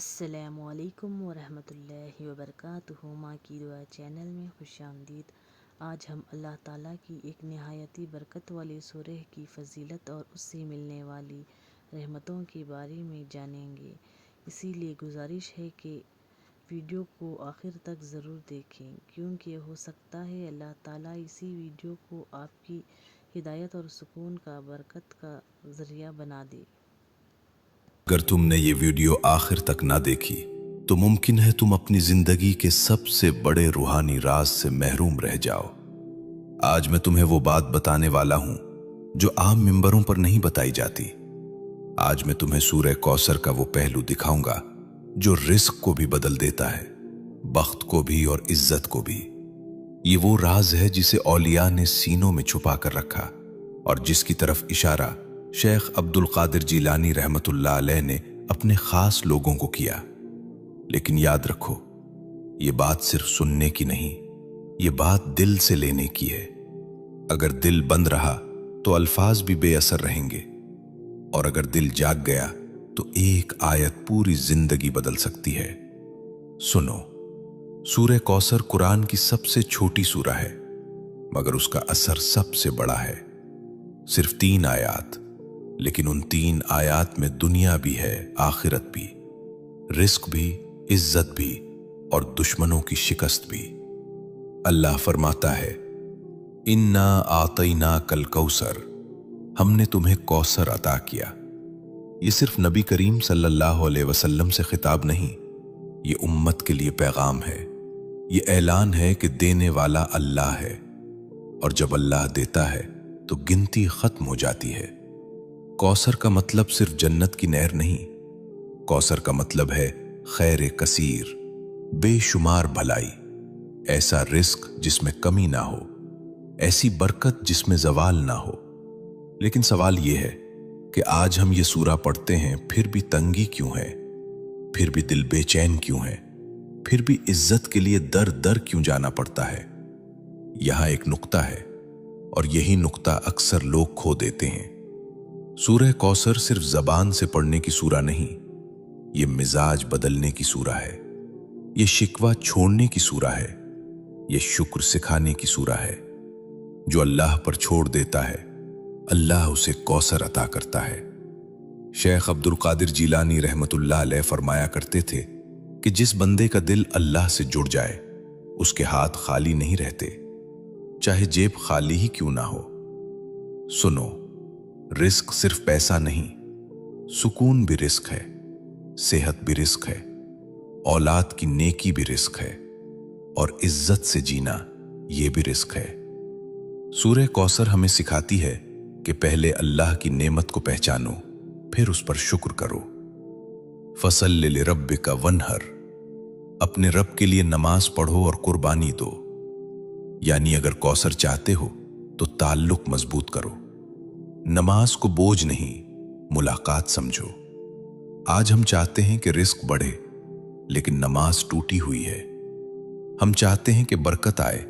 السلام علیکم ورحمۃ اللہ وبرکاتہ۔ ماں کی دعا چینل میں خوش آمدید۔ آج ہم اللہ تعالیٰ کی ایک نہایتی برکت والی سورہ کی فضیلت اور اس سے ملنے والی رحمتوں کے بارے میں جانیں گے، اسی لیے گزارش ہے کہ ویڈیو کو آخر تک ضرور دیکھیں، کیونکہ ہو سکتا ہے اللہ تعالیٰ اسی ویڈیو کو آپ کی ہدایت اور سکون کا برکت کا ذریعہ بنا دے۔ اگر تم نے یہ ویڈیو آخر تک نہ دیکھی تو ممکن ہے تم اپنی زندگی کے سب سے بڑے روحانی راز سے محروم رہ جاؤ۔ آج میں تمہیں وہ بات بتانے والا ہوں جو عام ممبروں پر نہیں بتائی جاتی۔ آج میں تمہیں سورہ کوثر کا وہ پہلو دکھاؤں گا جو رزق کو بھی بدل دیتا ہے، بخت کو بھی اور عزت کو بھی۔ یہ وہ راز ہے جسے اولیاء نے سینوں میں چھپا کر رکھا اور جس کی طرف اشارہ شیخ عبد القادر جیلانی رحمت اللہ علیہ نے اپنے خاص لوگوں کو کیا۔ لیکن یاد رکھو، یہ بات صرف سننے کی نہیں، یہ بات دل سے لینے کی ہے۔ اگر دل بند رہا تو الفاظ بھی بے اثر رہیں گے، اور اگر دل جاگ گیا تو ایک آیت پوری زندگی بدل سکتی ہے۔ سنو، سورہ کوثر قرآن کی سب سے چھوٹی سورہ ہے، مگر اس کا اثر سب سے بڑا ہے۔ صرف 3 آیات، لیکن ان 3 آیات میں دنیا بھی ہے، آخرت بھی، رزق بھی، عزت بھی، اور دشمنوں کی شکست بھی۔ اللہ فرماتا ہے، اِنَّا أَعْطَيْنَاكَ الْكَوْثَرَ، ہم نے تمہیں کوثر عطا کیا۔ یہ صرف نبی کریم صلی اللہ علیہ وسلم سے خطاب نہیں، یہ امت کے لیے پیغام ہے۔ یہ اعلان ہے کہ دینے والا اللہ ہے، اور جب اللہ دیتا ہے تو گنتی ختم ہو جاتی ہے۔ کوثر کا مطلب صرف جنت کی نہر نہیں، کوثر کا مطلب ہے خیر کثیر، بے شمار بھلائی، ایسا رزق جس میں کمی نہ ہو، ایسی برکت جس میں زوال نہ ہو۔ لیکن سوال یہ ہے کہ آج ہم یہ سورہ پڑھتے ہیں پھر بھی تنگی کیوں ہے، پھر بھی دل بے چین کیوں ہے، پھر بھی عزت کے لیے در در کیوں جانا پڑتا ہے؟ یہاں ایک نقطہ ہے، اور یہی نقطہ اکثر لوگ کھو دیتے ہیں۔ سورہ کوثر صرف زبان سے پڑھنے کی سورہ نہیں، یہ مزاج بدلنے کی سورہ ہے، یہ شکوہ چھوڑنے کی سورہ ہے، یہ شکر سکھانے کی سورہ ہے۔ جو اللہ پر چھوڑ دیتا ہے، اللہ اسے کوثر عطا کرتا ہے۔ شیخ عبد القادر جیلانی رحمت اللہ علیہ فرمایا کرتے تھے کہ جس بندے کا دل اللہ سے جڑ جائے، اس کے ہاتھ خالی نہیں رہتے، چاہے جیب خالی ہی کیوں نہ ہو۔ سنو، رزق صرف پیسہ نہیں، سکون بھی رزق ہے، صحت بھی رزق ہے، اولاد کی نیکی بھی رزق ہے، اور عزت سے جینا یہ بھی رزق ہے۔ سورہ کوثر ہمیں سکھاتی ہے کہ پہلے اللہ کی نعمت کو پہچانو، پھر اس پر شکر کرو۔ فَصَلِّ لِرَبِّكَ وَانْحَرْ، اپنے رب کے لیے نماز پڑھو اور قربانی دو۔ یعنی اگر کوثر چاہتے ہو تو تعلق مضبوط کرو، نماز کو بوجھ نہیں، ملاقات سمجھو۔ آج ہم چاہتے ہیں کہ رزق بڑھے، لیکن نماز ٹوٹی ہوئی ہے۔ ہم چاہتے ہیں کہ برکت آئے،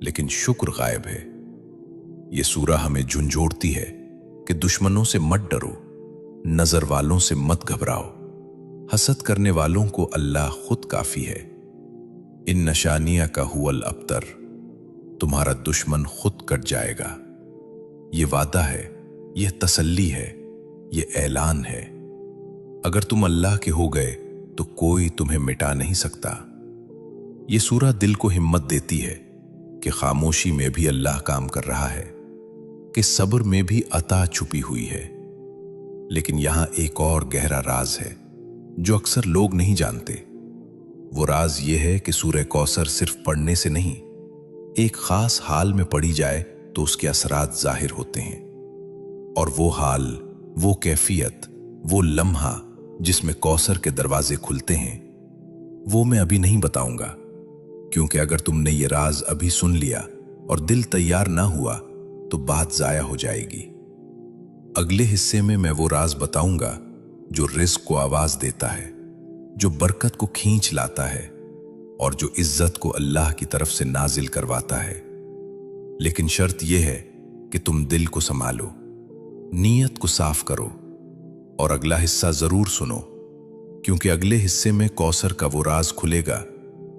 لیکن شکر غائب ہے۔ یہ سورہ ہمیں جھنجھوڑتی ہے کہ دشمنوں سے مت ڈرو، نظر والوں سے مت گھبراؤ، حسد کرنے والوں کو اللہ خود کافی ہے۔ ان نشانیہ کا هو الابتر، تمہارا دشمن خود کٹ جائے گا۔ یہ وعدہ ہے، یہ تسلی ہے، یہ اعلان ہے۔ اگر تم اللہ کے ہو گئے تو کوئی تمہیں مٹا نہیں سکتا۔ یہ سورہ دل کو ہمت دیتی ہے کہ خاموشی میں بھی اللہ کام کر رہا ہے، کہ صبر میں بھی عطا چھپی ہوئی ہے۔ لیکن یہاں ایک اور گہرا راز ہے جو اکثر لوگ نہیں جانتے۔ وہ راز یہ ہے کہ سورہ کوثر صرف پڑھنے سے نہیں، ایک خاص حال میں پڑھی جائے تو اس کے اثرات ظاہر ہوتے ہیں۔ اور وہ حال، وہ کیفیت، وہ لمحہ جس میں کوثر کے دروازے کھلتے ہیں، وہ میں ابھی نہیں بتاؤں گا، کیونکہ اگر تم نے یہ راز ابھی سن لیا اور دل تیار نہ ہوا تو بات ضائع ہو جائے گی۔ اگلے حصے میں وہ راز بتاؤں گا جو رزق کو آواز دیتا ہے، جو برکت کو کھینچ لاتا ہے، اور جو عزت کو اللہ کی طرف سے نازل کرواتا ہے۔ لیکن شرط یہ ہے کہ تم دل کو سنبھالو، نیت کو صاف کرو، اور اگلا حصہ ضرور سنو، क्योंकि अगले हिस्से में कौसर का वो राज खुलेगा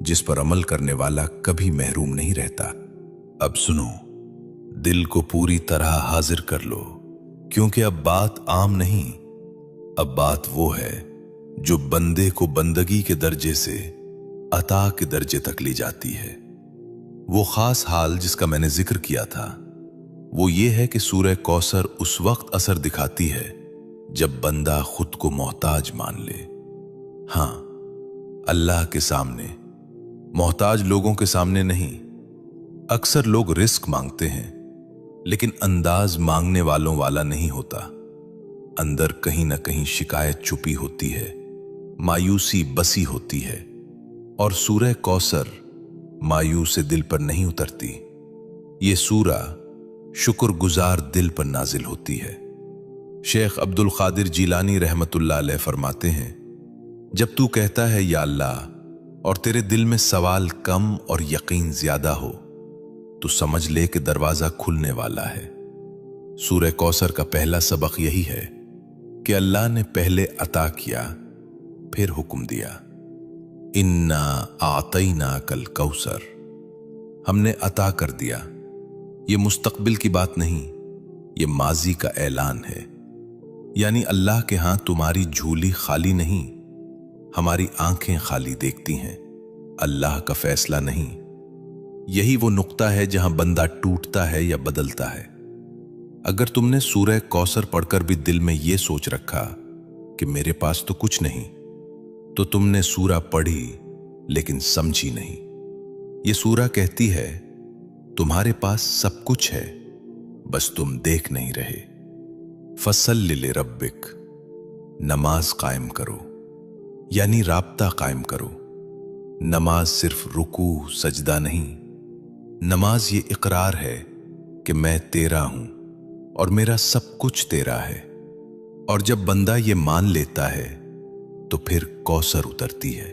जिस पर अमल करने वाला कभी महरूम नहीं रहता। अब सुनो, दिल को पूरी तरह हाजिर कर लो, क्योंकि अब बात आम नहीं, अब बात वो है जो बंदे को बंदगी के दर्जे से अता के दर्जे तक ले जाती है। वो खास हाल जिसका मैंने जिक्र किया था वो ये है कि सूरह कौसर उस वक्त असर दिखाती है जब बंदा खुद को मोहताज मान ले। हां, अल्लाह के सामने, मोहताज लोगों के सामने नहीं। अक्सर लोग रिस्क मांगते हैं लेकिन अंदाज मांगने वालों वाला नहीं होता। अंदर कहीं ना कहीं शिकायत छुपी होती है, मायूसी बसी होती है, और सूरह कौसर मायूस से दिल पर नहीं उतरती। ये सूरा शुक्रगुजार दिल पर नाजिल होती है। शेख अब्दुल कादिर जीलानी रहमतुल्लाह अलैह फरमाते हैं, जब तू कहता है या अल्लाह और तेरे दिल में सवाल कम और यकीन ज्यादा हो तो समझ ले कि दरवाजा खुलने वाला है। सूरह कौसर का पहला सबक यही है कि अल्लाह ने पहले अता किया, फिर हुक्म दिया, इन्ना आतैना कल कौसर, हमने अता कर दिया। ये मुस्तकबिल की बात नहीं, ये माजी का ऐलान है। यानी अल्लाह के हाथ तुम्हारी झूली खाली नहीं, हमारी आंखें खाली देखती हैं, अल्लाह का फैसला नहीं। यही वो नुक्ता है जहां बंदा टूटता है या बदलता है। अगर तुमने सूरह कौसर पढ़कर भी दिल में यह सोच रखा कि मेरे पास तो कुछ नहीं, तो तुमने सूरा पढ़ी लेकिन समझी नहीं। ये सूरा कहती है तुम्हारे पास सब कुछ है, बस तुम देख नहीं रहे। फसल्लि लिरब्बिक, नमाज कायम करो, यानी राब्ता कायम करो। नमाज सिर्फ रुकू सजदा नहीं, नमाज ये इकरार है कि मैं तेरा हूं और मेरा सब कुछ तेरा है। और जब बंदा ये मान लेता है तो फिर कौसर उतरती है।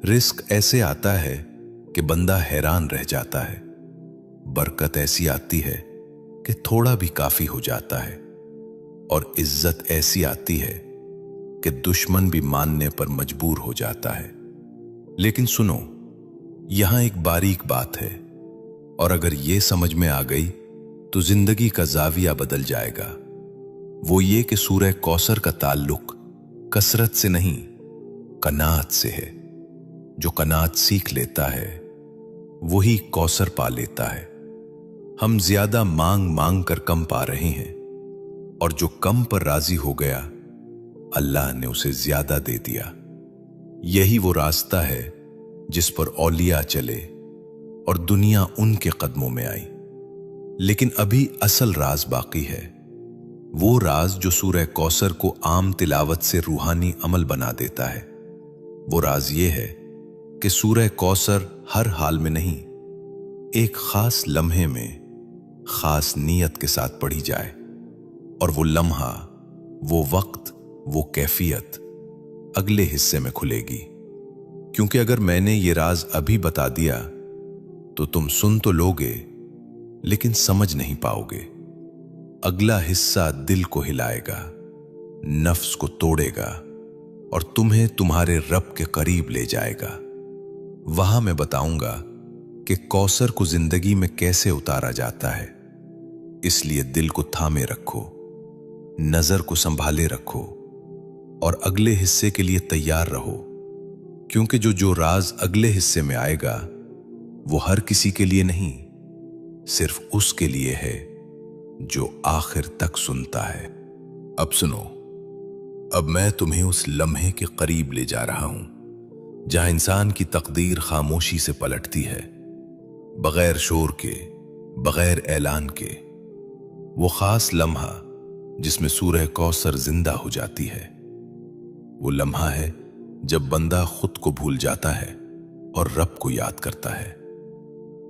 रिस्क ऐसे आता है कि बंदा हैरान रह जाता है। बरकत ऐसी आती है कि थोड़ा भी काफी हो जाता है। और इज्जत ऐसी आती है कि दुश्मन भी मानने पर मजबूर हो जाता है। लेकिन सुनो, यहां एक बारीक बात है, और अगर ये समझ में आ गई तो जिंदगी का जाविया बदल जाएगा। वो ये कि सूरह कौसर का ताल्लुक कसरत से नहीं, कनात से है। जो कनात सीख लेता है वही कौसर पा लेता है। हम ज्यादा मांग मांग कर कम पा रहे हैं, और जो कम पर राजी हो गया अल्लाह ने उसे ज्यादा दे दिया। यही वो रास्ता है जिस पर औलिया चले और दुनिया उनके कदमों में आई। लेकिन अभी असल राज बाकी है, वो राज जो सूरह कौसर को आम तिलावत से रूहानी अमल बना देता है। वो राज ये है कि सूरह कौसर हर हाल में नहीं, एक खास लम्हे में खास नीयत के साथ पढ़ी जाए, और वो लम्हा, वो वक्त, वो कैफियत अगले हिस्से में खुलेगी। क्योंकि अगर मैंने ये राज अभी बता दिया तो तुम सुन तो लोगे लेकिन समझ नहीं पाओगे। अगला हिस्सा दिल को हिलाएगा, नफ्स को तोड़ेगा और तुम्हें तुम्हारे रब के करीब ले जाएगा। वहां मैं बताऊंगा कि कौसर को जिंदगी में कैसे उतारा जाता है। इसलिए दिल को थामे रखो, नजर को संभाले रखो और अगले हिस्से के लिए तैयार रहो। क्योंकि जो राज अगले हिस्से में आएगा वो हर किसी के लिए नहीं, सिर्फ उसके लिए है जो आखिर तक सुनता है। अब सुनो, अब मैं तुम्हें उस लम्हे के करीब ले जा रहा हूं जहां इंसान की तकदीर खामोशी से पलटती है, बगैर शोर के, बगैर ऐलान के। वो खास लम्हा जिसमें सूरह कौसर जिंदा हो जाती है। वो लम्हा है जब बंदा खुद को भूल जाता है और रब को याद करता है।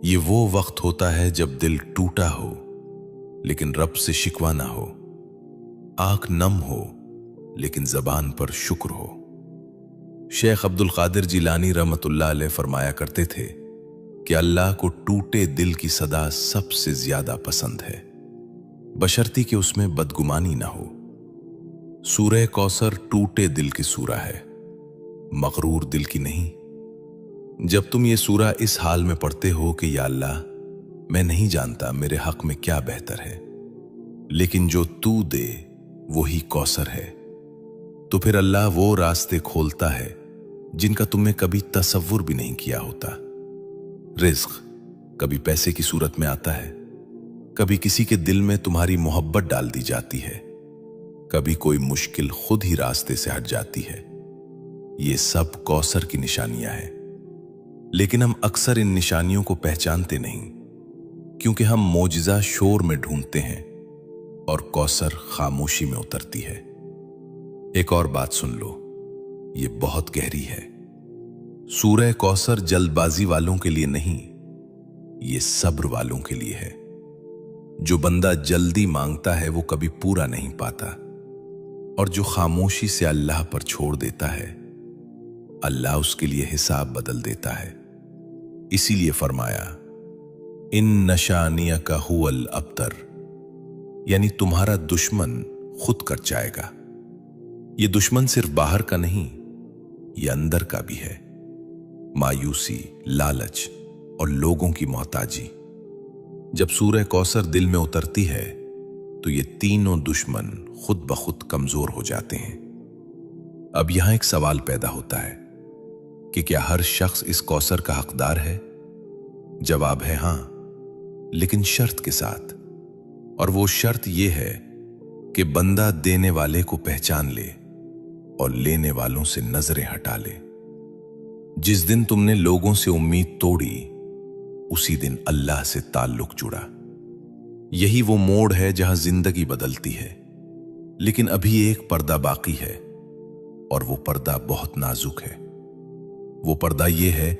ये वो वक्त होता है जब दिल टूटा हो लेकिन रब से शिकवा ना हो, आंख नम हो लेकिन जबान पर शुक्र हो। शेख अब्दुल कादिर जीलानी रहमतुल्लाह अलैह फरमाया करते थे कि अल्लाह को टूटे दिल की सदा सबसे ज्यादा पसंद है, बशर्ती कि उसमें बदगुमानी ना हो। सूरह कौसर टूटे दिल की सूरा है। मगरूर दिल की नहीं। जब तुम ये सूरा इस हाल में पढ़ते हो कि या अल्लाह, मैं नहीं जानता मेरे हक में क्या बेहतर है, लेकिन जो तू दे वही कौसर है, तो फिर अल्लाह वो रास्ते खोलता है जिनका तुमने कभी तसव्वुर भी नहीं किया होता। रिज़्क कभी पैसे की सूरत में आता है, कभी किसी के दिल में तुम्हारी मोहब्बत डाल दी जाती है, कभी कोई मुश्किल खुद ही रास्ते से हट जाती है। ये सब कौसर की निशानियां हैं, लेकिन हम अक्सर इन निशानियों को पहचानते नहीं, क्योंकि हम मोजिज़ा शोर में ढूंढते हैं और कौसर खामोशी में उतरती है। एक और बात सुन लो, ये बहुत गहरी है। सूरह कौसर जल्दबाजी वालों के लिए नहीं, ये सब्र वालों के लिए है। जो बंदा जल्दी मांगता है वो कभी पूरा नहीं पाता, और जो खामोशी से अल्लाह पर छोड़ देता है, अल्लाह उसके लिए हिसाब बदल देता है। इसीलिए फरमाया, इन नशानिया का हुवल अबतर, यानी तुम्हारा दुश्मन खुद कर जाएगा। ये दुश्मन सिर्फ बाहर का नहीं, ये अंदर का भी है। मायूसी, लालच और लोगों की मोहताजी। जब सूरह कौसर दिल में उतरती है तो ये तीनों दुश्मन खुद ब खुद कमजोर हो जाते हैं। अब यहां एक सवाल पैदा होता है कि क्या हर शख्स इस कौसर का हकदार है? जवाब है हां, लेकिन शर्त के साथ। और वो शर्त यह है कि बंदा देने वाले को पहचान ले और लेने वालों से नजरें हटा ले। जिस दिन तुमने लोगों से उम्मीद तोड़ी, उसी दिन अल्लाह से ताल्लुक जुड़ा। यही वो मोड़ है जहां जिंदगी बदलती है। लेकिन अभी एक पर्दा बाकी है, और वो पर्दा बहुत नाजुक है। वो पर्दा ये है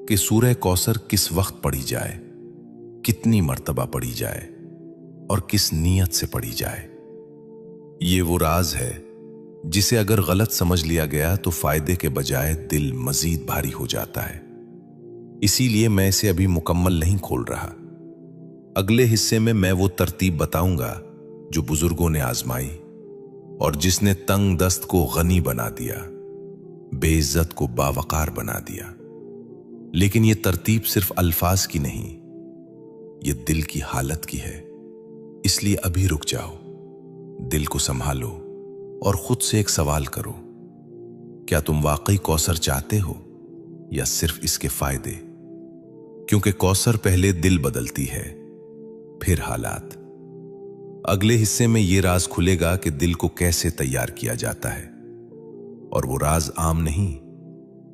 कि सूरह कौसर किस वक्त पढ़ी जाए, कितनी मर्तबा पढ़ी जाए और किस नीयत से पढ़ी जाए। ये वो राज है जिसे अगर गलत समझ लिया गया तो फायदे के बजाय दिल मजीद भारी हो जाता है। इसीलिए मैं इसे अभी मुकम्मल नहीं खोल रहा। अगले हिस्से में मैं वो तरतीब बताऊंगा जो बुजुर्गों ने आजमाई और जिसने तंग दस्त को गनी बना दिया, बेइज्जत को बावकार बना दिया। लेकिन ये तरतीब सिर्फ अल्फाज की नहीं, ये दिल की हालत की है। इसलिए अभी रुक जाओ, दिल को संभालो और खुद से एक सवाल करो, क्या तुम वाकई कौसर चाहते हो या सिर्फ इसके फायदे? क्योंकि कौसर पहले दिल बदलती है, फिर हालात। अगले हिस्से में यह राज खुलेगा कि दिल को कैसे तैयार किया जाता है, और वो राज आम नहीं,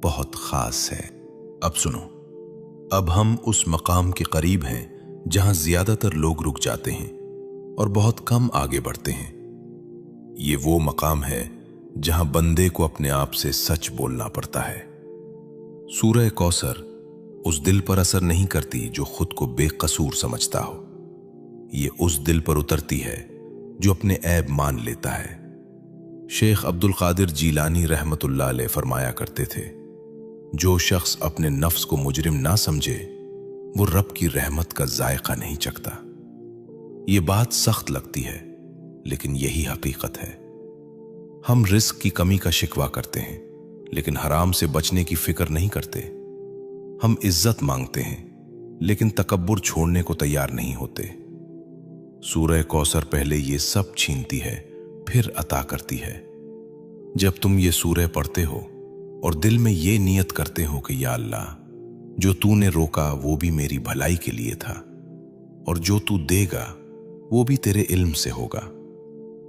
बहुत खास है। अब सुनो, अब हम उस मकाम के करीब हैं जहां ज्यादातर लोग रुक जाते हैं और बहुत कम आगे बढ़ते हैं। ये वो मकाम है जहां बंदे को अपने आप से सच बोलना पड़ता है। सूरह कौसर उस दिल पर असर नहीं करती जो खुद को बेकसूर समझता हो। ये उस दिल पर उतरती है जो अपने ऐब मान लेता है। शेख अब्दुल कादिर जीलानी रहमतुल्लाह अलैह फरमाया करते थे, जो शख्स अपने नफ्स को मुजरिम ना समझे वो रब की रहमत का जायका नहीं चखता। ये बात सख्त लगती है, लेकिन यही हकीकत है। हम रिस्क की कमी का शिकवा करते हैं, लेकिन हराम से बचने की फिक्र नहीं करते। हम इज्जत मांगते हैं, लेकिन तकब्बुर छोड़ने को तैयार नहीं होते। सूरह कौसर पहले ये सब छीनती है, फिर अता करती है। जब तुम ये सूरह पढ़ते हो और दिल में ये नियत करते हो कि या अल्लाह, जो तूने रोका वो भी मेरी भलाई के लिए था, और जो तू देगा वो भी तेरे इल्म से होगा,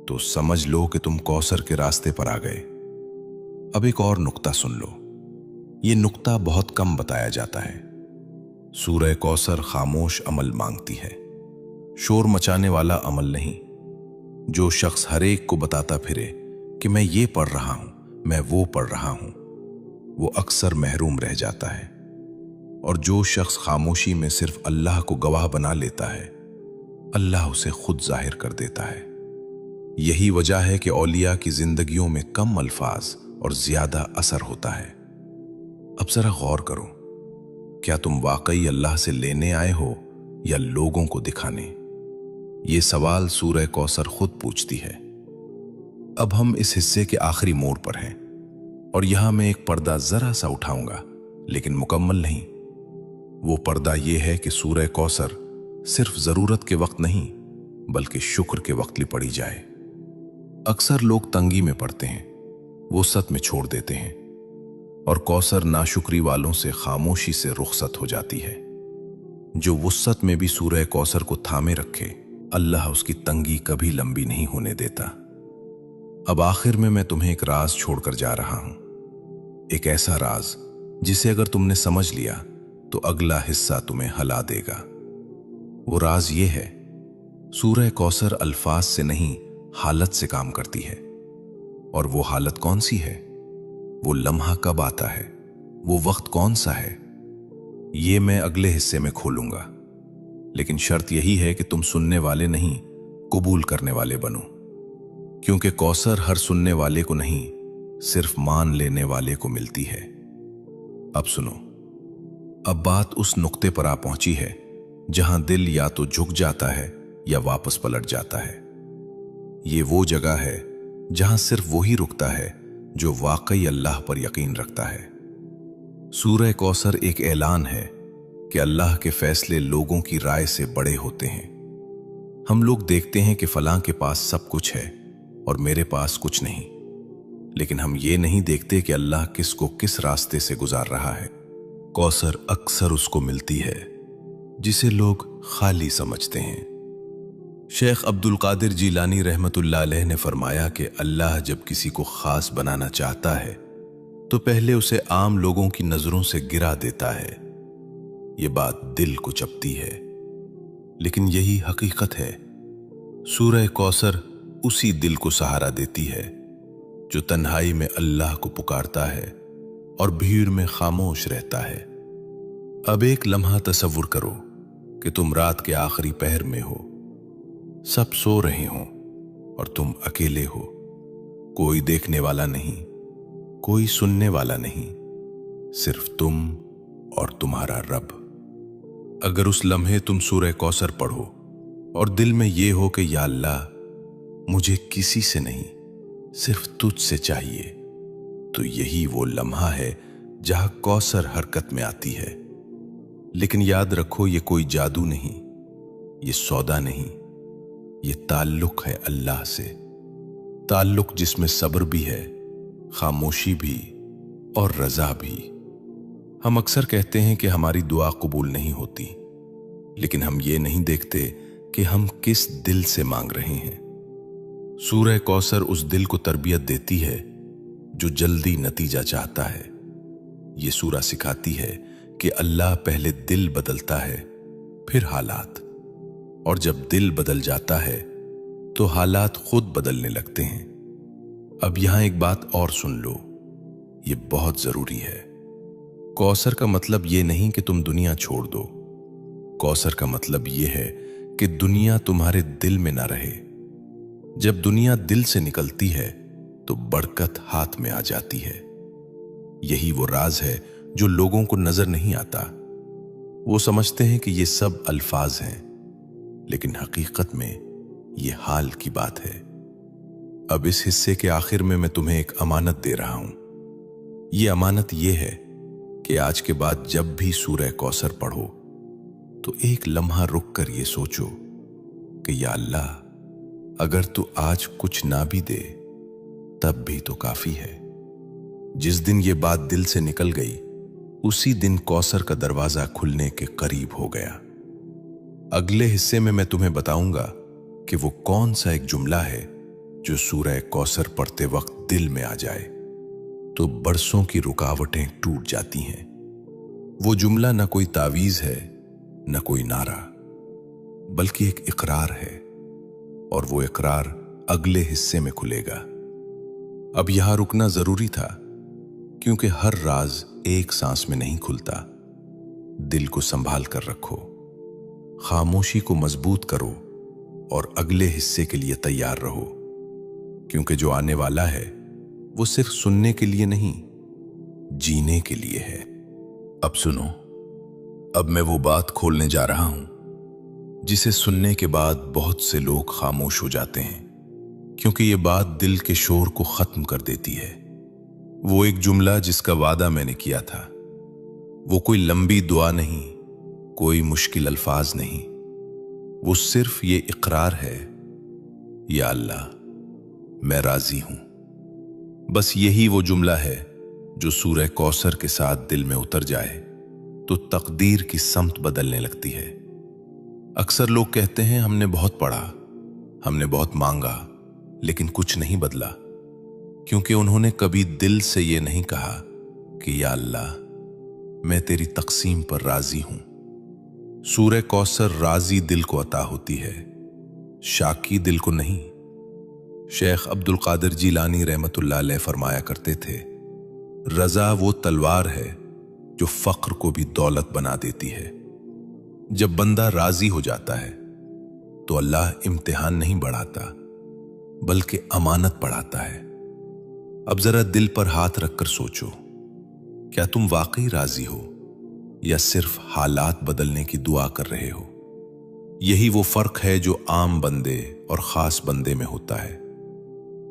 तो समझ लो कि तुम कौसर के रास्ते पर आ गए। अब एक और नुक्ता सुन लो, ये नुक्ता बहुत कम बताया जाता है। सूरह कौसर खामोश अमल मांगती है, शोर मचाने वाला अमल नहीं। जो शख्स हर एक को बताता फिरे कि मैं ये पढ़ रहा हूं, मैं वो पढ़ रहा हूं, वो अक्सर महरूम रह जाता है। और जो शख्स खामोशी में सिर्फ अल्लाह को गवाह बना लेता है, अल्लाह उसे खुद जाहिर कर देता है। यही वजह है कि औलिया की जिंदगियों में कम अल्फाज और ज्यादा असर होता है। अब जरा गौर करो, क्या तुम वाकई अल्लाह से लेने आए हो या लोगों को दिखाने? ये सवाल सूरह कौसर खुद पूछती है। अब हम इस हिस्से के आखिरी मोड़ पर हैं। और यहां मैं एक पर्दा जरा सा उठाऊंगा, लेकिन मुकम्मल नहीं। वो पर्दा ये है कि सूरह कौसर सिर्फ जरूरत के वक्त नहीं, बल्कि शुक्र के वक्त लिपड़ी जाए। अक्सर लोग तंगी में पड़ते हैं, वुसअत में छोड़ देते हैं, और कौसर नाशुक्री वालों से खामोशी से रुखसत हो जाती है। जो वुसअत में भी सूरह कौसर को थामे रखे, अल्लाह उसकी तंगी कभी लंबी नहीं होने देता। अब आखिर में मैं तुम्हें एक राज छोड़कर जा रहा हूं, एक ऐसा राज जिसे अगर तुमने समझ लिया तो अगला हिस्सा तुम्हें हिला देगा। वो राज ये है, सूरह कौसर अल्फाज से नहीं हालत से काम करती है। और वो हालत कौन सी है, वो लम्हा कब आता है, वो वक्त कौन सा है, ये मैं अगले हिस्से में खोलूंगा। लेकिन शर्त यही है कि तुम सुनने वाले नहीं, कबूल करने वाले बनो, क्योंकि कौसर हर सुनने वाले को नहीं, सिर्फ मान लेने वाले को मिलती है। अब सुनो, अब बात उस नुक्ते पर आ पहुंची है जहां दिल या तो झुक जाता है या वापस पलट जाता है। ये वो जगह है जहां सिर्फ वही रुकता है जो वाकई अल्लाह पर यकीन रखता है। सूरह कौसर एक ऐलान है कि अल्लाह के फैसले लोगों की राय से बड़े होते हैं। हम लोग देखते हैं कि फलां के पास सब कुछ है और मेरे पास कुछ नहीं, लेकिन हम ये नहीं देखते कि अल्लाह किसको किस रास्ते से गुजार रहा है। कौसर अक्सर उसको मिलती है जिसे लोग खाली समझते हैं। शेख अब्दुल कादिर जीलानी रहमतुल्लाह अलैह ने फरमाया कि अल्लाह जब किसी को खास बनाना चाहता है तो पहले उसे आम लोगों की नजरों से गिरा देता है। ये बात दिल को चपती है, लेकिन यही हकीकत है। सूरह कौसर उसी दिल को सहारा देती है जो तन्हाई में अल्लाह को पुकारता है और भीड़ में खामोश रहता है। अब एक लम्हा तसव्वुर करो कि तुम रात के आखिरी पहर में हो, सब सो रहे हो और तुम अकेले हो। कोई देखने वाला नहीं, कोई सुनने वाला नहीं, सिर्फ तुम और तुम्हारा रब। अगर उस लम्हे तुम सूरह कौसर पढ़ो और दिल में ये हो कि या अल्लाह, मुझे किसी से नहीं, सिर्फ तुझसे चाहिए, तो यही वो लम्हा है जहां कौसर हरकत में आती है। लेकिन याद रखो, ये कोई जादू नहीं, ये सौदा नहीं, ये ताल्लुक है अल्लाह से। ताल्लुक जिसमें सब्र भी है, खामोशी भी और रजा भी। हम अक्सर कहते हैं कि हमारी दुआ कबूल नहीं होती, लेकिन हम ये नहीं देखते कि हम किस दिल से मांग रहे हैं। सूरह कौसर उस दिल को तरबियत देती है जो जल्दी नतीजा चाहता है। ये सूरह सिखाती है कि अल्लाह पहले दिल बदलता है, फिर हालात, और जब दिल बदल जाता है तो हालात खुद बदलने लगते हैं। अब यहां एक बात और सुन लो, ये बहुत जरूरी है। कौसर का मतलब ये नहीं कि तुम दुनिया छोड़ दो। कौसर का मतलब ये है कि दुनिया तुम्हारे दिल में ना रहे। जब दुनिया दिल से निकलती है तो बरकत हाथ में आ जाती है। यही वो राज है जो लोगों को नजर नहीं आता। वो समझते हैं कि ये सब अल्फाज हैं, लेकिन हकीकत में ये हाल की बात है। अब इस हिस्से के आखिर में मैं तुम्हें एक अमानत दे रहा हूं। ये अमानत ये है कि आज के बाद जब भी सूरह कौसर पढ़ो तो एक लम्हा रुक कर ये सोचो कि या अल्लाह, अगर तू आज कुछ ना भी दे तब भी तो काफी है। जिस दिन ये बात दिल से निकल गई, उसी दिन कौसर का दरवाजा खुलने के करीब हो गया। अगले हिस्से में मैं तुम्हें बताऊंगा कि वो कौन सा एक जुमला है जो सूरह कौसर पढ़ते वक्त दिल में आ जाए तो बरसों की रुकावटें टूट जाती हैं। वो जुमला ना कोई तावीज है, न कोई नारा, बल्कि एक इकरार है, और वो इकरार अगले हिस्से में खुलेगा। अब यहां रुकना जरूरी था, क्योंकि हर राज एक सांस में नहीं खुलता। दिल को संभाल कर रखो, खामोशी को मजबूत करो और अगले हिस्से के लिए तैयार रहो, क्योंकि जो आने वाला है वो सिर्फ सुनने के लिए नहीं, जीने के लिए है। अब सुनो, अब मैं वो बात खोलने जा रहा हूं जिसे सुनने के बाद बहुत से लोग खामोश हो जाते हैं, क्योंकि ये बात दिल के शोर को खत्म कर देती है। वो एक जुमला जिसका वादा मैंने किया था, वो कोई लंबी दुआ नहीं, कोई मुश्किल अल्फाज नहीं, वो सिर्फ ये इकरार है, या अल्लाह मैं राजी हूं। बस यही वो जुमला है जो सूरह कौसर के साथ दिल में उतर जाए तो तकदीर की समत बदलने लगती है। अक्सर लोग कहते हैं हमने बहुत पढ़ा, हमने बहुत मांगा, लेकिन कुछ नहीं बदला, क्योंकि उन्होंने कभी दिल से ये नहीं कहा कि या अल्लाह मैं तेरी तकसीम पर राजी हूं। सूरह कौसर राजी दिल को अता होती है, शाकी दिल को नहीं। शेख अब्दुल कादिर जीलानी रहमतुल्लाह अलैह फरमाया करते थे, रजा वो तलवार है जो फक्र को भी दौलत बना देती है। जब बंदा राजी हो जाता है तो अल्लाह इम्तिहान नहीं बढ़ाता बल्कि अमानत बढ़ाता है। अब जरा दिल पर हाथ रखकर सोचो, क्या तुम वाकई राजी हो या सिर्फ हालात बदलने की दुआ कर रहे हो? यही वो फर्क है जो आम बंदे और खास बंदे में होता है।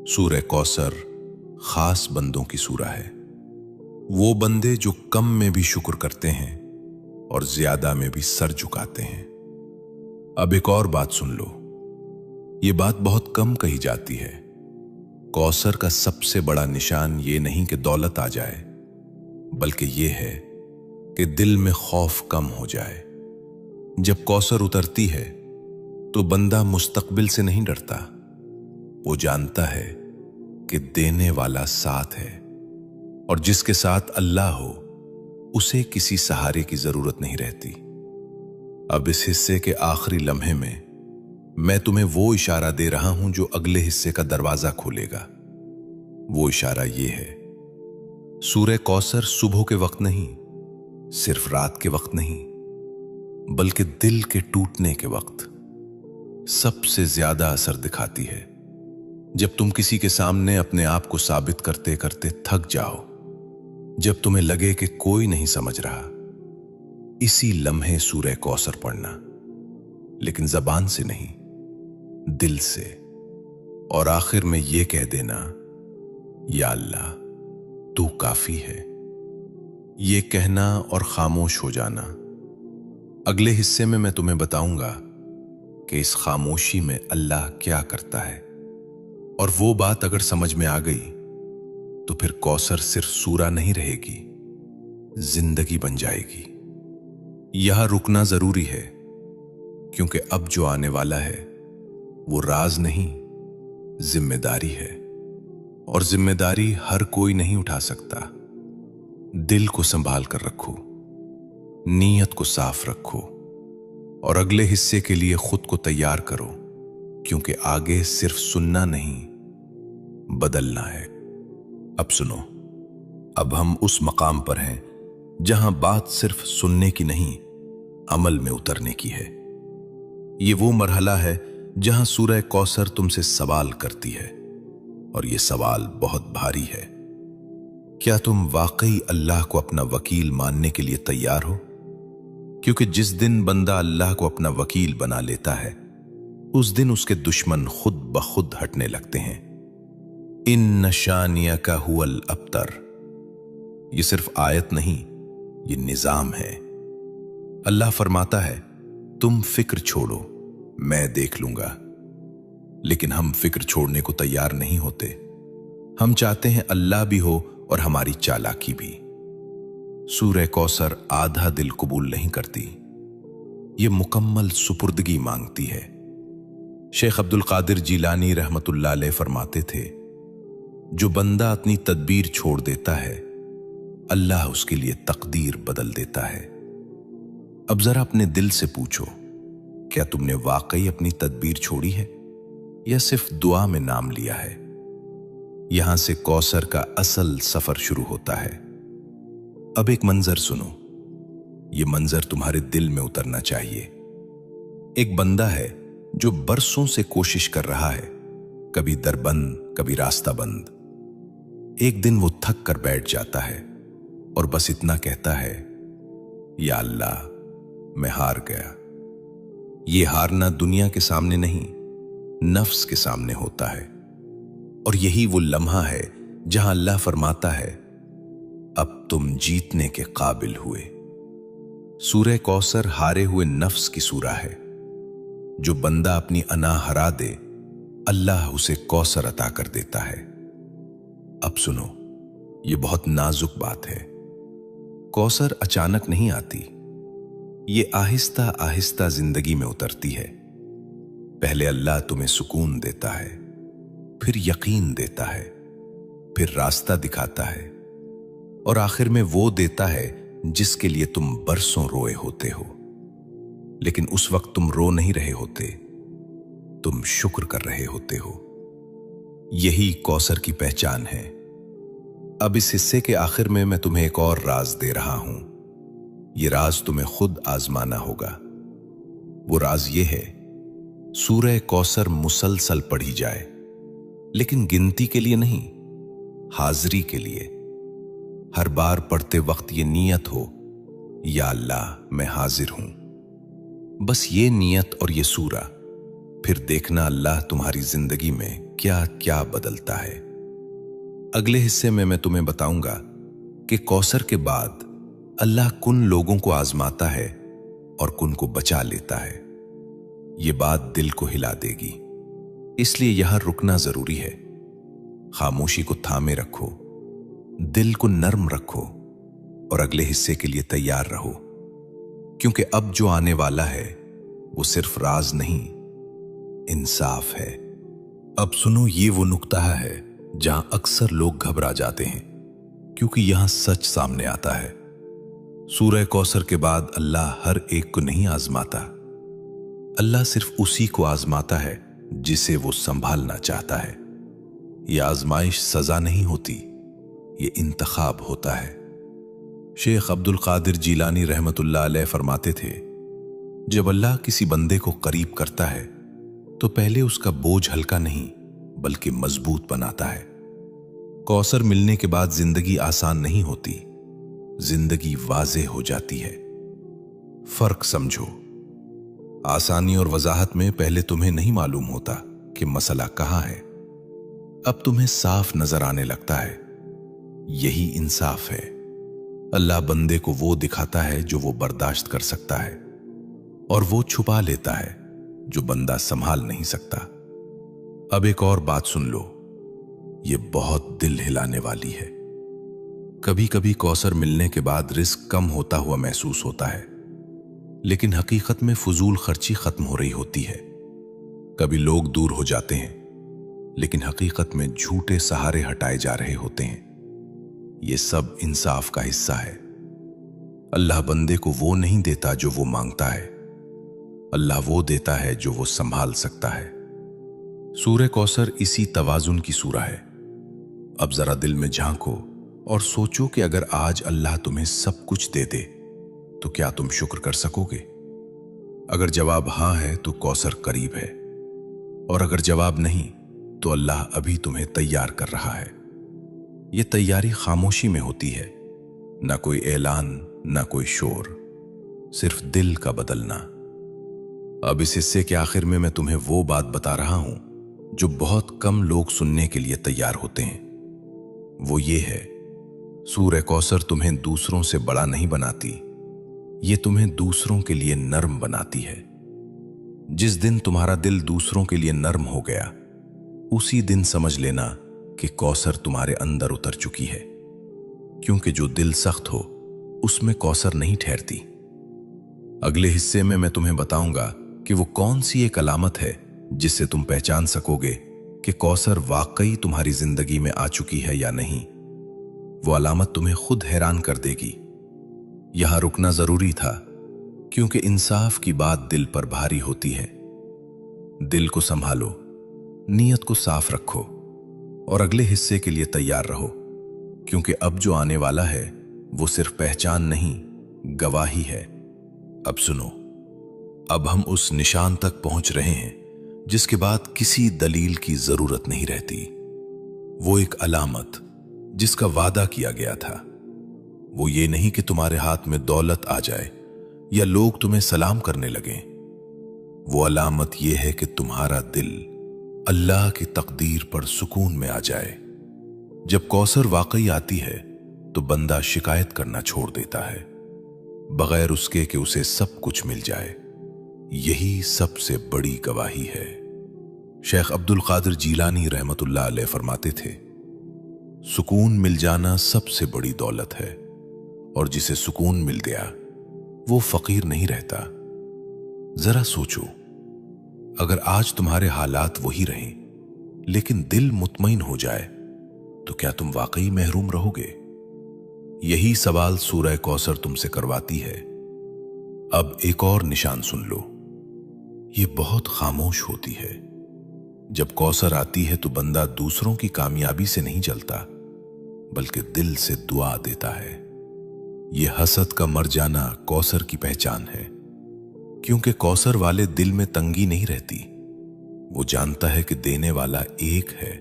सूरह कौसर खास बंदों की सूरह है, वो बंदे जो कम में भी शुक्र करते हैं और ज्यादा में भी सर झुकाते हैं। अब एक और बात सुन लो, ये बात बहुत कम कही जाती है। कौसर का सबसे बड़ा निशान ये नहीं कि दौलत आ जाए, बल्कि ये है कि दिल में खौफ कम हो जाए। जब कौसर उतरती है तो बंदा मुस्तकबिल से नहीं डरता, वो जानता है कि देने वाला साथ है, और जिसके साथ अल्लाह हो उसे किसी सहारे की जरूरत नहीं रहती। अब इस हिस्से के आखिरी लम्हे में मैं तुम्हें वो इशारा दे रहा हूं जो अगले हिस्से का दरवाजा खोलेगा। वो इशारा ये है, सूरह कौसर सुबह के वक्त नहीं, सिर्फ रात के वक्त नहीं, बल्कि दिल के टूटने के वक्त सबसे ज्यादा असर दिखाती है। जब तुम किसी के सामने अपने आप को साबित करते करते थक जाओ, जब तुम्हें लगे कि कोई नहीं समझ रहा, इसी लम्हे सूरह कौसर पढ़ना, लेकिन जबान से नहीं, दिल से, और आखिर में यह कह देना, या अल्लाह तू काफी है। ये कहना और खामोश हो जाना। अगले हिस्से में मैं तुम्हें बताऊंगा कि इस खामोशी में अल्लाह क्या करता है, और वो बात अगर समझ में आ गई तो फिर कौसर सिर्फ सूरा नहीं रहेगी, जिंदगी बन जाएगी। यहां रुकना जरूरी है, क्योंकि अब जो आने वाला है वो राज नहीं, जिम्मेदारी है, और जिम्मेदारी हर कोई नहीं उठा सकता। दिल को संभाल कर रखो, नीयत को साफ रखो, और अगले हिस्से के लिए खुद को तैयार करो, क्योंकि आगे सिर्फ सुनना नहीं, बदलना है। अब सुनो, अब हम उस मकाम पर हैं जहां बात सिर्फ सुनने की नहीं, अमल में उतरने की है। ये वो मरहला है जहां सूरह कौसर तुमसे सवाल करती है, और ये सवाल बहुत भारी है। क्या तुम वाकई अल्लाह को अपना वकील मानने के लिए तैयार हो? क्योंकि जिस दिन बंदा अल्लाह को अपना वकील बना लेता है, उस दिन उसके दुश्मन खुद ब खुद हटने लगते हैं। इन शानिया का हुवल अब्तर, ये सिर्फ आयत नहीं, ये निजाम है। अल्लाह फरमाता है, तुम फिक्र छोड़ो, मैं देख लूंगा। लेकिन हम फिक्र छोड़ने को तैयार नहीं होते। हम चाहते हैं अल्लाह भी हो और हमारी चालाकी भी। सूरह कौसर आधा दिल कबूल नहीं करती, ये मुकम्मल सुपुर्दगी मांगती है। शेख अब्दुल कादिर जीलानी रहमतुल्लाह अलैह फरमाते थे, जो बंदा अपनी तदबीर छोड़ देता है, अल्लाह उसके लिए तकदीर बदल देता है। अब जरा अपने दिल से पूछो, क्या तुमने वाकई अपनी तदबीर छोड़ी है या सिर्फ दुआ में नाम लिया है? यहां से कौसर का असल सफर शुरू होता है। अब एक मंजर सुनो, ये मंजर तुम्हारे दिल में उतरना चाहिए। एक बंदा है जो बरसों से कोशिश कर रहा है, कभी दर बंद, कभी रास्ता बंद। एक दिन वो थक कर बैठ जाता है और बस इतना कहता है, या अल्लाह मैं हार गया। ये हारना दुनिया के सामने नहीं, नफ्स के सामने होता है। और यही वो लम्हा है जहां अल्लाह फरमाता है, अब तुम जीतने के काबिल हुए। सूरह कौसर हारे हुए नफ्स की सूरा है। जो बंदा अपनी अना हरा दे, अल्लाह उसे कौसर अता कर देता है। अब सुनो, ये बहुत नाजुक बात है। कौसर अचानक नहीं आती, ये आहिस्ता आहिस्ता जिंदगी में उतरती है। पहले अल्लाह तुम्हें सुकून देता है, फिर यकीन देता है, फिर रास्ता दिखाता है, और आखिर में वो देता है जिसके लिए तुम बरसों रोए होते हो। लेकिन उस वक्त तुम रो नहीं रहे होते, तुम शुक्र कर रहे होते हो। यही कौसर की पहचान है। अब इस हिस्से के आखिर में मैं तुम्हें एक और राज दे रहा हूं। यह राज तुम्हें खुद आजमाना होगा। वो राज ये है, सूरह कौसर मुसलसल पढ़ी जाए, लेकिन गिनती के लिए नहीं, हाजिरी के लिए। हर बार पढ़ते वक्त ये नियत हो, या अल्लाह मैं हाजिर हूं। बस ये नियत और ये सूरा, फिर देखना अल्लाह तुम्हारी जिंदगी में क्या क्या बदलता है। अगले हिस्से में मैं तुम्हें बताऊंगा कि कौसर के बाद अल्लाह कुन लोगों को आजमाता है और कुन को बचा लेता है। ये बात दिल को हिला देगी, इसलिए यहां रुकना जरूरी है। खामोशी को थामे रखो, दिल को नर्म रखो और अगले हिस्से के लिए तैयार रहो, क्योंकि अब जो आने वाला है वो सिर्फ राज नहीं, इंसाफ है। अब सुनो, ये वो नुक्ता है जहां अक्सर लोग घबरा जाते हैं, क्योंकि यहां सच सामने आता है। सूरह कौसर के बाद अल्लाह हर एक को नहीं आजमाता। अल्लाह सिर्फ उसी को आजमाता है जिसे वो संभालना चाहता है। यह आजमाइश सजा नहीं होती, ये इंतखाब होता है। शेख अब्दुल कादिर जीलानी रहमतुल्लाह अलैह फरमाते थे, जब अल्लाह किसी बंदे को करीब करता है तो पहले उसका बोझ हल्का नहीं बल्कि मजबूत बनाता है। कौसर मिलने के बाद जिंदगी आसान नहीं होती, जिंदगी वाज़े हो जाती है। फर्क समझो, आसानी और वजाहत में पहले तुम्हें नहीं मालूम होता कि मसला कहां है, अब तुम्हें साफ नजर आने लगता है। यही इंसाफ है। अल्लाह बंदे को वो दिखाता है जो वो बर्दाश्त कर सकता है, और वो छुपा लेता है जो बंदा संभाल नहीं सकता। अब एक और बात सुन लो, ये बहुत दिल हिलाने वाली है। कभी कभी कौसर मिलने के बाद रिस्क कम होता हुआ महसूस होता है, लेकिन हकीकत में फजूल खर्ची खत्म हो रही होती है। कभी लोग दूर हो जाते हैं, लेकिन हकीकत में झूठे सहारे हटाए जा रहे होते हैं। ये सब इंसाफ का हिस्सा है। अल्लाह बंदे को वो नहीं देता जो वो मांगता है, अल्लाह वो देता है जो वो संभाल सकता है। सूरह कौसर इसी तवाजुन की सूरा है। अब जरा दिल में झांको और सोचो कि अगर आज अल्लाह तुम्हें सब कुछ दे दे तो क्या तुम शुक्र कर सकोगे? अगर जवाब हां है तो कौसर करीब है, और अगर जवाब नहीं तो अल्लाह अभी तुम्हें तैयार कर रहा है। यह तैयारी खामोशी में होती है, ना कोई ऐलान, ना कोई शोर, सिर्फ दिल का बदलना। अब इस हिस्से के आखिर में मैं तुम्हें वो बात बता रहा हूं जो बहुत कम लोग सुनने के लिए तैयार होते हैं। वो ये है, सूरह कौसर तुम्हें दूसरों से बड़ा नहीं बनाती, ये तुम्हें दूसरों के लिए नर्म बनाती है। जिस दिन तुम्हारा दिल दूसरों के लिए नर्म हो गया, उसी दिन समझ लेना कि कौसर तुम्हारे अंदर उतर चुकी है, क्योंकि जो दिल सख्त हो उसमें कौसर नहीं ठहरती। अगले हिस्से में मैं तुम्हें बताऊंगा कि वो कौन सी एक अलामत है जिससे तुम पहचान सकोगे कि कौसर वाकई तुम्हारी जिंदगी में आ चुकी है या नहीं। वो अलामत तुम्हें खुद हैरान कर देगी। यहां रुकना जरूरी था, क्योंकि इंसाफ की बात दिल पर भारी होती है। दिल को संभालो, नीयत को साफ रखो और अगले हिस्से के लिए तैयार रहो, क्योंकि अब जो आने वाला है वो सिर्फ पहचान नहीं, गवाही है। अब सुनो, अब हम उस निशान तक पहुंच रहे हैं जिसके बाद किसी दलील की जरूरत नहीं रहती। वो एक अलामत जिसका वादा किया गया था। वो ये नहीं कि तुम्हारे हाथ में दौलत आ जाए या लोग तुम्हें सलाम करने लगें। वो अलामत ये है कि तुम्हारा दिल अल्लाह की तकदीर पर सुकून में आ जाए। जब कौसर वाकई आती है तो बंदा शिकायत करना छोड़ देता है, बगैर उसके कि उसे सब कुछ मिल जाए। यही सबसे बड़ी गवाही है। शेख अब्दुल कादिर जीलानी रहमतुल्लाह अलैह फरमाते थे, सुकून मिल जाना सबसे बड़ी दौलत है, और जिसे सुकून मिल गया वो फकीर नहीं रहता। जरा सोचो, अगर आज तुम्हारे हालात वही रहें लेकिन दिल मुतमईन हो जाए तो क्या तुम वाकई महरूम रहोगे? यही सवाल सूरह कौसर तुमसे करवाती है। अब एक और निशान सुन लो, ये बहुत खामोश होती है। जब कौसर आती है तो बंदा दूसरों की कामयाबी से नहीं जलता, बल्कि दिल से दुआ देता है। ये हसद का मर जाना कौसर की पहचान है, क्योंकि कौसर वाले दिल में तंगी नहीं रहती। वो जानता है कि देने वाला एक है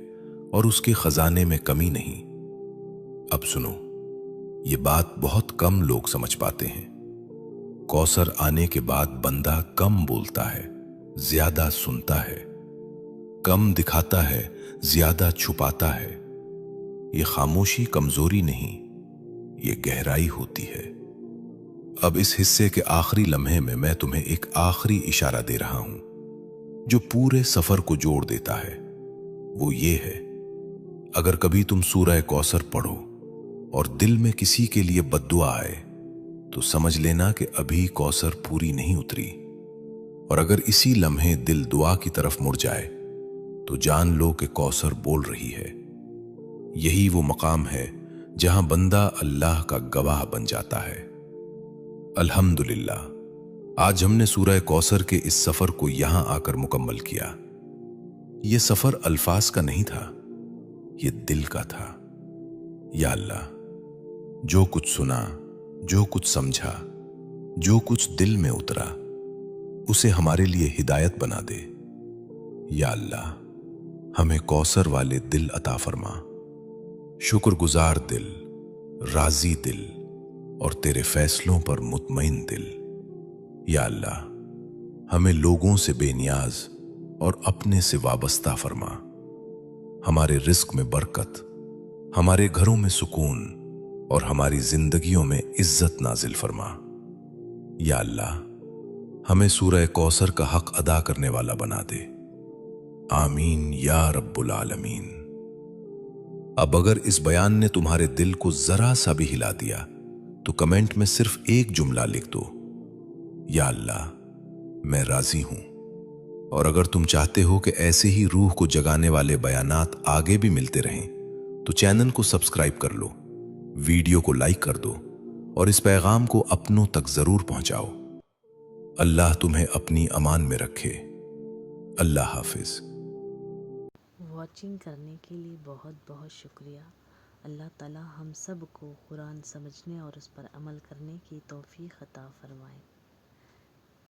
और उसके खजाने में कमी नहीं। अब सुनो, ये बात बहुत कम लोग समझ पाते हैं। कौसर आने के बाद बंदा कम बोलता है, ज्यादा सुनता है, कम दिखाता है, ज्यादा छुपाता है। ये खामोशी कमजोरी नहीं, ये गहराई होती है। अब इस हिस्से के आखिरी लम्हे में मैं तुम्हें एक आखिरी इशारा दे रहा हूं जो पूरे सफर को जोड़ देता है। वो ये है, अगर कभी तुम सूरह कौसर पढ़ो और दिल में किसी के लिए बद्दुआ आए तो समझ लेना कि अभी कौसर पूरी नहीं उतरी। और अगर इसी लम्हे दिल दुआ की तरफ मुड़ जाए तो जान लो कि कौसर बोल रही है। यही वो मकाम है जहां बंदा अल्लाह का गवाह बन जाता है। अल्हम्दुलिल्लाह, आज हमने सूरह कौसर के इस सफर को यहां आकर मुकम्मल किया। यह सफर अल्फाज का नहीं था, यह दिल का था। या अल्लाह, जो कुछ सुना, जो कुछ समझा, जो कुछ दिल में उतरा, उसे हमारे लिए हिदायत बना दे। या अल्लाह, हमें कौसर वाले दिल अता फरमा, शुक्रगुजार दिल, राजी दिल और तेरे फैसलों पर मुतमईन दिल। या अल्लाह, हमें लोगों से बेनियाज और अपने से वाबस्ता फरमा। हमारे रिस्क में बरकत, हमारे घरों में सुकून और हमारी जिंदगियों में इज्जत नाजिल फरमा। या अल्लाह, हमें सूरह कौसर का हक अदा करने वाला बना दे। आमीन या रब्बुल आलमीन। अब अगर इस बयान ने तुम्हारे दिल को जरा सा भी हिला दिया तो कमेंट में सिर्फ एक जुमला लिख दो, या अल्लाह, मैं राजी हूं। और अगर तुम चाहते हो कि ऐसे ही रूह को जगाने वाले बयानात आगे भी मिलते रहें तो चैनल को सब्सक्राइब कर लो, वीडियो को लाइक कर दो और इस पैगाम को अपनों तक जरूर पहुंचाओ। अल्लाह तुम्हें अपनी अमान में रखे। अल्लाह हाफिज। वॉचिंग करने के लिए बहुत बहुत शुक्रिया। अल्लाह ताला हम सब को कुरान समझने और उस पर अमल करने की तौफीक अता फरमाए।